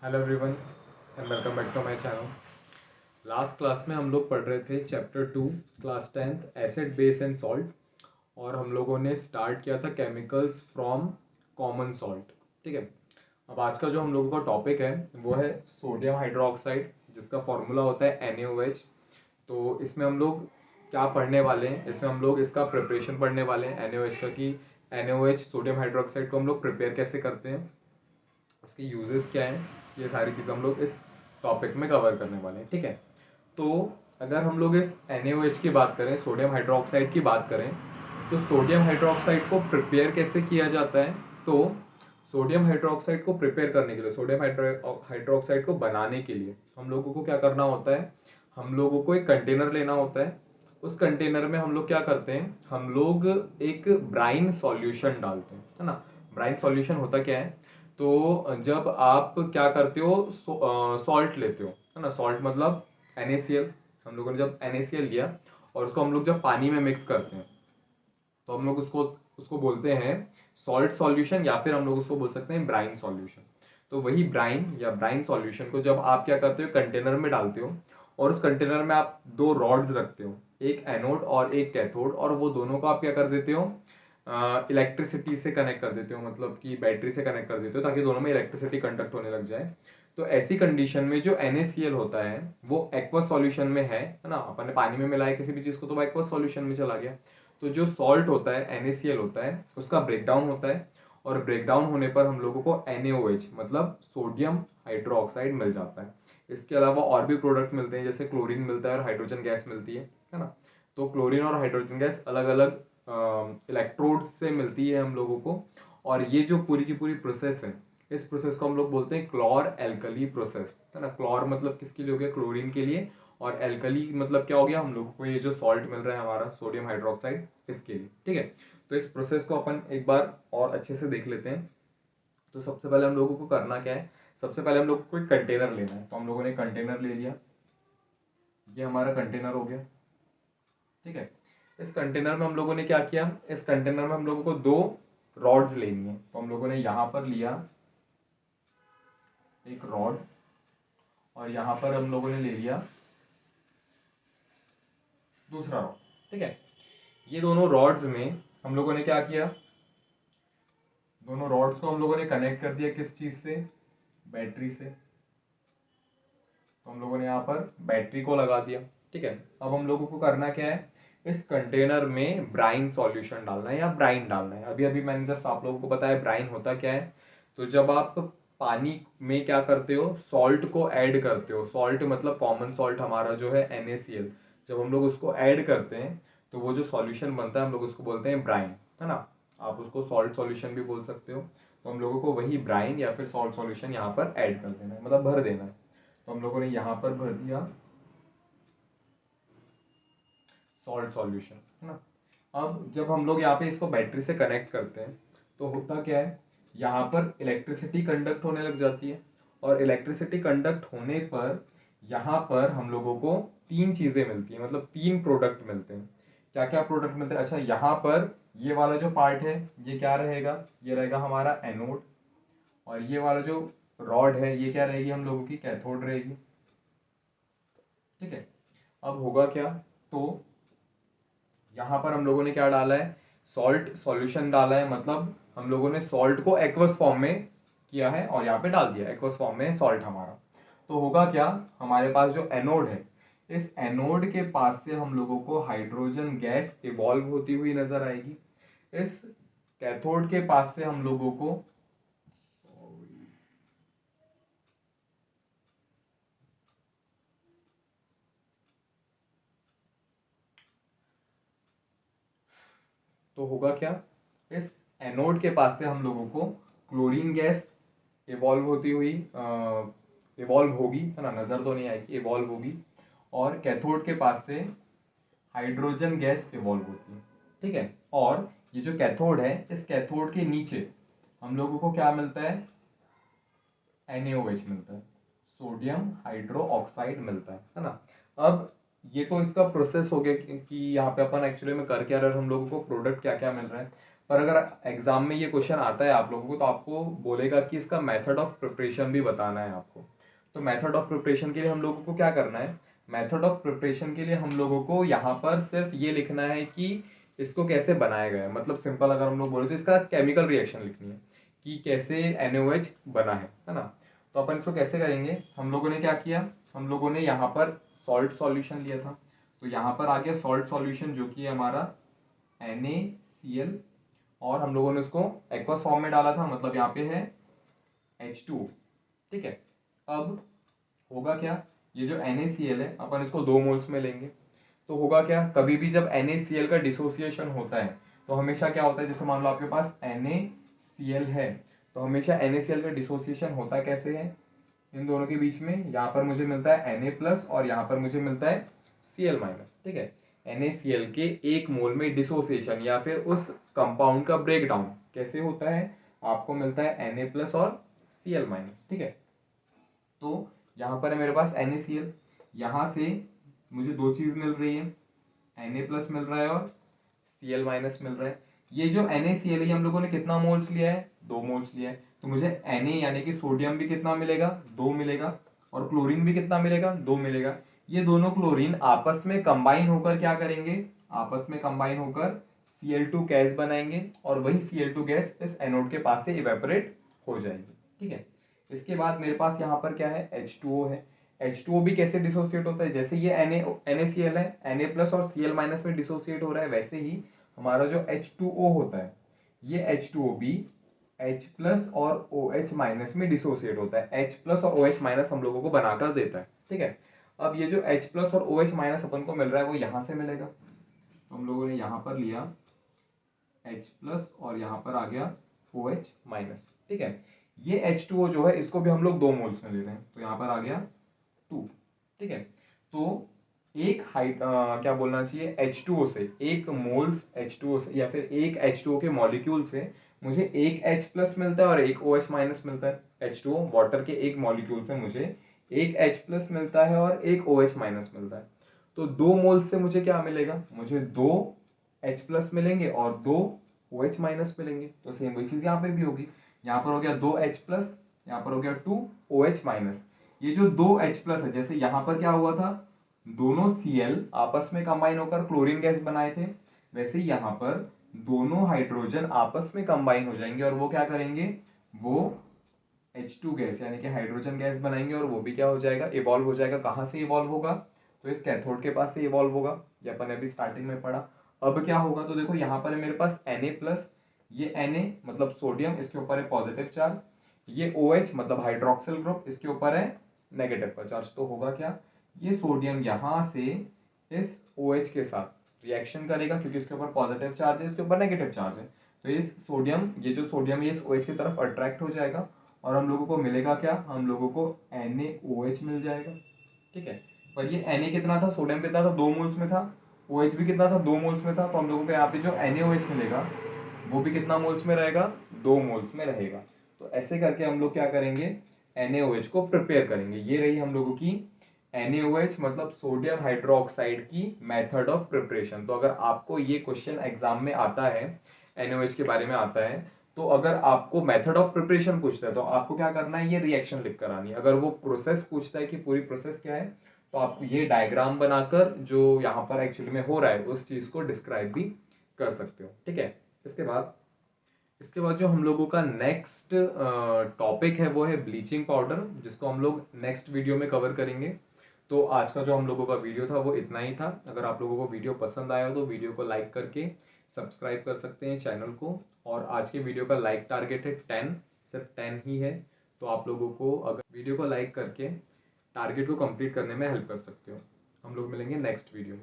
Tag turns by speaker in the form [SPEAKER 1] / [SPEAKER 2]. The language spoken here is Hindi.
[SPEAKER 1] Hello everyone and welcome back to my channel. Last class में हम लोग पढ़ रहे थे chapter 2 class 10th acid base and salt. और हम लोगों ने स्टार्ट किया था केमिकल्स फ्रॉम कॉमन सॉल्ट। ठीक है, अब आज का जो हम लोगों का टॉपिक है वो है सोडियम हाइड्रोक्साइड, जिसका फॉर्मूला होता है NaOH। तो इसमें हम लोग क्या पढ़ने वाले हैं, इसमें हम लोग इसका प्रिपरेशन पढ़ने वाले हैं NaOH का, कि NaOH सोडियम हाइड्रोक्साइड को हम लोग प्रिपेयर कैसे करते हैं, इसके यूजेस क्या हैं, ये सारी चीज़ हम लोग इस टॉपिक में कवर करने वाले हैं। ठीक है, तो अगर हम लोग इस NaOH की बात करें, सोडियम हाइड्रोक्साइड की बात करें, तो सोडियम हाइड्रोक्साइड को प्रिपेयर कैसे किया जाता है। तो सोडियम हाइड्रोक्साइड को प्रिपेयर करने के लिए, सोडियम हाइड्रोक्साइड को बनाने के लिए हम लोगों को क्या करना होता है, हम लोगों को एक कंटेनर लेना होता है। उस कंटेनर में हम लोग क्या करते हैं, हम लोग एक ब्राइन सॉल्यूशन डालते हैं, है ना। ब्राइन सॉल्यूशन होता क्या है, तो जब आप क्या करते हो, सॉल्ट लेते हो, है ना। सॉल्ट मतलब NaCl। हम लोगों ने जब NaCl लिया और उसको हम लोग जब पानी में मिक्स करते हैं, तो हम लोग उसको उसको बोलते हैं सॉल्ट सॉल्यूशन, या फिर हम लोग उसको बोल सकते हैं ब्राइन सॉल्यूशन। तो वही ब्राइन या ब्राइन सॉल्यूशन को जब आप क्या करते हो, कंटेनर में डालते हो, और उस कंटेनर में आप दो रॉड्स रखते हो, एक एनोड और एक कैथोड, और वो दोनों को आप क्या कर देते हो, इलेक्ट्रिसिटी से कनेक्ट कर देते हो, मतलब कि बैटरी से कनेक्ट कर देते हो, ताकि दोनों में इलेक्ट्रिसिटी कंडक्ट होने लग जाए। तो ऐसी कंडीशन में जो NaCl होता है वो एक्वस सॉल्यूशन में है ना। अपन ने पानी में मिलाया किसी भी चीज को तो वो एक्वस सॉल्यूशन में चला गया। तो जो सॉल्ट होता है NaCl होता है, उसका ब्रेकडाउन होता है, और ब्रेकडाउन होने पर हम लोगों को NaOH मतलब सोडियम हाइड्रोक्साइड मिल जाता है। इसके अलावा और भी प्रोडक्ट मिलते हैं, जैसे क्लोरीन मिलता है और हाइड्रोजन गैस मिलती है ना। तो क्लोरीन और हाइड्रोजन गैस अलग अलग इलेक्ट्रोड से मिलती है हम लोगों को। और ये जो पूरी की पूरी प्रोसेस है, इस प्रोसेस को हम लोग बोलते हैं क्लोर एल्कली प्रोसेस, है ना। क्लोर मतलब किसके लिए हो गया, क्लोरीन के लिए, और एल्कली मतलब क्या हो गया, हम लोगों को ये जो सॉल्ट मिल रहा है हमारा सोडियम हाइड्रोक्साइड, इसके लिए। ठीक है, तो इस प्रोसेस को अपन एक बार और अच्छे से देख लेते हैं। तो सबसे पहले हम लोगों को करना क्या है, सबसे पहले हम लोग को एक कंटेनर लेना है। तो हम लोगों ने कंटेनर ले लिया, ये हमारा कंटेनर हो गया। ठीक है, इस कंटेनर में हम लोगों ने क्या किया, इस कंटेनर में हम लोगों को दो रॉड्स लेनी है। तो हम लोगों ने यहां पर लिया एक रॉड, और यहां पर हम लोगों ने ले लिया दूसरा रॉड। ठीक है, ये दोनों रॉड्स में हम लोगों ने क्या किया, दोनों रॉड्स को हम लोगों ने कनेक्ट कर दिया किस चीज से, बैटरी से। तो हम लोगों ने यहाँ पर बैटरी को लगा दिया। ठीक है, अब हम लोगों को करना क्या है, इस कंटेनर में ब्राइन सॉल्यूशन डालना है या ब्राइन डालना है। अभी अभी मैंने जस्ट आप लोगों को बताया ब्राइन होता क्या है। तो जब आप पानी में क्या करते हो, सॉल्ट को ऐड करते हो, सॉल्ट मतलब कॉमन सॉल्ट हमारा जो है NaCl, जब हम लोग उसको ऐड करते हैं तो वो जो सॉल्यूशन बनता है हम लोग उसको बोलते हैं ब्राइन, है ना। आप उसको सॉल्ट सॉल्यूशन भी बोल सकते हो। तो हम लोगों को वही ब्राइन या फिर सॉल्ट सॉल्यूशन यहाँ पर ऐड कर देना है, मतलब भर देना है। तो हम लोगों ने यहाँ पर भर दिया सॉल्ट सॉल्यूशन, है ना। अब जब हम लोग यहाँ पे इसको बैटरी से कनेक्ट करते हैं, तो होता क्या है, यहाँ पर इलेक्ट्रिसिटी कंडक्ट होने लग जाती है। और इलेक्ट्रिसिटी कंडक्ट होने पर यहाँ पर हम लोगों को तीन चीजें मिलती हैं, मतलब तीन प्रोडक्ट मिलते हैं। क्या क्या प्रोडक्ट मिलते हैं, अच्छा यहाँ पर ये वाला जो पार्ट है ये क्या रहेगा, ये रहेगा हमारा एनोड। और ये वाला जो रॉड है ये क्या रहेगी, हम लोगों की कैथोड रहेगी। ठीक है, अब होगा क्या, तो यहाँ पर हम लोगों ने क्या डाला है, सॉल्ट सॉल्यूशन डाला है, मतलब हम लोगों ने सॉल्ट को एक्वस फॉर्म में किया है और यहाँ पे डाल दिया, एक्वस फॉर्म में सॉल्ट हमारा। तो होगा क्या, हमारे पास जो एनोड है, इस एनोड के पास से हम लोगों को हाइड्रोजन गैस इवॉल्व होती हुई नजर आएगी। इस कैथोड के पास से हम लोगों को, तो होगा क्या, इस एनोड के पास से हम लोगों को क्लोरीन गैस इवॉल्व होती हुई इवॉल्व होगी, है ना, नजर तो नहीं आएगी, इवॉल्व होगी। और कैथोड के पास से हाइड्रोजन गैस इवॉल्व होती है। ठीक है, और ये जो कैथोड है, इस कैथोड के नीचे हम लोगों को क्या मिलता है, NaOH मिलता है, सोडियम हाइड्रो ऑक्साइड मिलता है ना। अब ये तो इसका प्रोसेस हो गया कि यहाँ पे अपन एक्चुअली में कर क्या रहे हैं, हम लोगों को प्रोडक्ट क्या क्या मिल रहा है। पर अगर एग्जाम में ये क्वेश्चन आता है आप लोगों को तो आपको बोलेगा कि इसका मेथड ऑफ प्रिपरेशन भी बताना है आपको। तो मेथड ऑफ प्रिपरेशन के लिए हम लोगों को क्या करना है, मेथड ऑफ प्रिपरेशन के लिए हम लोगों को यहाँ पर सिर्फ ये लिखना है कि इसको कैसे बनाया गया है। मतलब सिंपल अगर हम लोग बोले तो इसका केमिकल रिएक्शन लिखनी है कि कैसे NaOH बना है ना। तो अपन इसको कैसे करेंगे, हम लोगों ने क्या किया, हम लोगों ने यहाँ पर सॉल्ट सॉल्यूशन लिया था। तो यहाँ पर आ गया सॉल्ट सॉल्यूशन जो कि हमारा NaCl, और हम लोगों ने उसको एक्वस फॉर्म में डाला था, मतलब यहाँ पे है H2O। ठीक है, अब होगा क्या, ये जो NaCl है अपन इसको 2 मोल्स में लेंगे। तो होगा क्या, कभी भी जब NaCl का डिसोसिएशन होता है तो हमेशा क्या होता है, जैसे मान लो आपके पास NaCl है तो हमेशा NaCl का डिसोसिएशन होता कैसे है, इन दोनों के बीच में यहाँ पर मुझे मिलता है Na+ और यहाँ पर मुझे मिलता है Cl-। ठीक है, NaCl के 1 मोल में डिसोसिएशन या फिर उस कंपाउंड का ब्रेकडाउन कैसे होता है, आपको मिलता है Na+ और Cl-। ठीक है, तो यहाँ पर है मेरे पास NaCl, यहाँ से मुझे 2 चीज मिल रही है, Na+ मिल रहा है और Cl- मिल रहा है। ये जो NaCl है हम लोगों ने कितना मोल्स लिया है, 2 मोल्स लिया है। तो मुझे Na यानी कि सोडियम भी कितना मिलेगा, 2 मिलेगा, और क्लोरीन भी कितना मिलेगा, 2 मिलेगा। ये दोनों क्लोरीन आपस में कंबाइन होकर क्या करेंगे, आपस में कंबाइन होकर Cl2 गैस बनाएंगे, और वही Cl2 गैस इस एनोड के पास से इवेपोरेट हो जाएगी। ठीक है, इसके बाद मेरे पास यहाँ पर क्या है, H2O है। H2O भी कैसे डिसोसिएट होता है, जैसे ये NaCl है, Na+ और Cl- में डिसोसिएट हो रहा है, वैसे ही हमारा जो H2O होता है ये H2O भी H+ और OH- में डिसोसिएट होता है। H+ और OH- हम लोगों को बनाकर देता है। ठीक है, अब ये जो H+ और OH- अपन को मिल रहा है वो यहाँ से मिलेगा। तो हम लोगों ने यहाँ पर लिया H+ और यहाँ पर आ गया OH-। ठीक है, ये H2O जो है इसको भी हम लोग 2 मोल्स में ले रहे हैं, तो यहाँ पर आ गया 2। ठीक है, तो एक क्या बोलना चाहिए, H2O से 1 मोल्स H2O से या फिर एक H2O के मॉलिक्यूल से मुझे 1 H+ मिलता है और 1 OH- मिलता है। H2O वाटर के एक मॉलिक्यूल से मुझे 1 H+ मिलता है और 1 OH- मिलता है। तो 2 मोल्स से मुझे क्या मिलेगा, मुझे 2 H+ मिलेंगे और 2 OH- मिलेंगे। तो सेम वही चीज यहाँ पर भी होगी, यहाँ पर हो गया 2 H+, यहाँ पर हो गया 2 OH-। ये जो 2 H+ है, जैसे यहाँ पर क्या हुआ था, दोनों Cl आपस में कंबाइन होकर क्लोरीन गैस बनाए थे, वैसे ही यहाँ पर दोनों हाइड्रोजन आपस में कंबाइन हो जाएंगे और वो क्या करेंगे, वो H2 गैस यानी कि हाइड्रोजन गैस बनाएंगे, और वो भी क्या हो जाएगा, इवॉल्व हो जाएगा। कहाँ से इवॉल्व होगा, तो इस कैथोड के पास से इवॉल्व होगा, ये अपन अभी स्टार्टिंग में पढ़ा। अब क्या होगा, तो देखो यहाँ पर है मेरे पास Na+, ये Na मतलब सोडियम, इसके ऊपर है पॉजिटिव चार्ज, ये OH मतलब हाइड्रोक्सिल ग्रुप, इसके ऊपर है नेगेटिव चार्ज। तो होगा क्या, ये सोडियम यहाँ से इस OH के साथ रिएक्शन करेगा, क्योंकि इसके ऊपर पॉजिटिव चार्ज है, इसके ऊपर नेगेटिव चार्ज है। तो ये जो सोडियम है इस OH की तरफ अट्रैक्ट हो जाएगा, और हम लोगों को मिलेगा क्या, हम लोगों को NaOH मिल जाएगा। ठीक है, पर ये Na कितना था, सोडियम कितना था, 2 मोल्स में था, OH भी कितना था, 2 मोल्स में था। तो हम लोगों को यहाँ पे जो NaOH मिलेगा वो भी कितना मोल्स में रहेगा, 2 मोल्स में रहेगा। तो ऐसे करके हम लोग क्या करेंगे, NaOH को प्रिपेयर करेंगे। ये रही हम लोगों की NaOH मतलब सोडियम हाइड्रोक्साइड की मेथड ऑफ प्रिपरेशन। तो अगर आपको ये क्वेश्चन एग्जाम में आता है, NaOH के बारे में आता है, तो अगर आपको मेथड ऑफ प्रिपरेशन पूछता है तो आपको क्या करना है, ये रिएक्शन लिख कर आनी है। अगर वो प्रोसेस पूछता है कि पूरी प्रोसेस क्या है, तो आप ये डायग्राम बनाकर जो यहाँ पर एक्चुअली में हो रहा है उस चीज को डिस्क्राइब भी कर सकते हो। ठीक है, इसके बाद जो हम लोगों का नेक्स्ट टॉपिक है वो है ब्लीचिंग पाउडर, जिसको हम लोग नेक्स्ट वीडियो में कवर करेंगे। तो आज का जो हम लोगों का वीडियो था वो इतना ही था। अगर आप लोगों को वीडियो पसंद आया हो तो वीडियो को लाइक करके सब्सक्राइब कर सकते हैं चैनल को। और आज के वीडियो का लाइक टारगेट है 10, सिर्फ 10 ही है। तो आप लोगों को अगर वीडियो को लाइक करके टारगेट को कंप्लीट करने में हेल्प कर सकते हो। हम लोग मिलेंगे नेक्स्ट वीडियो में।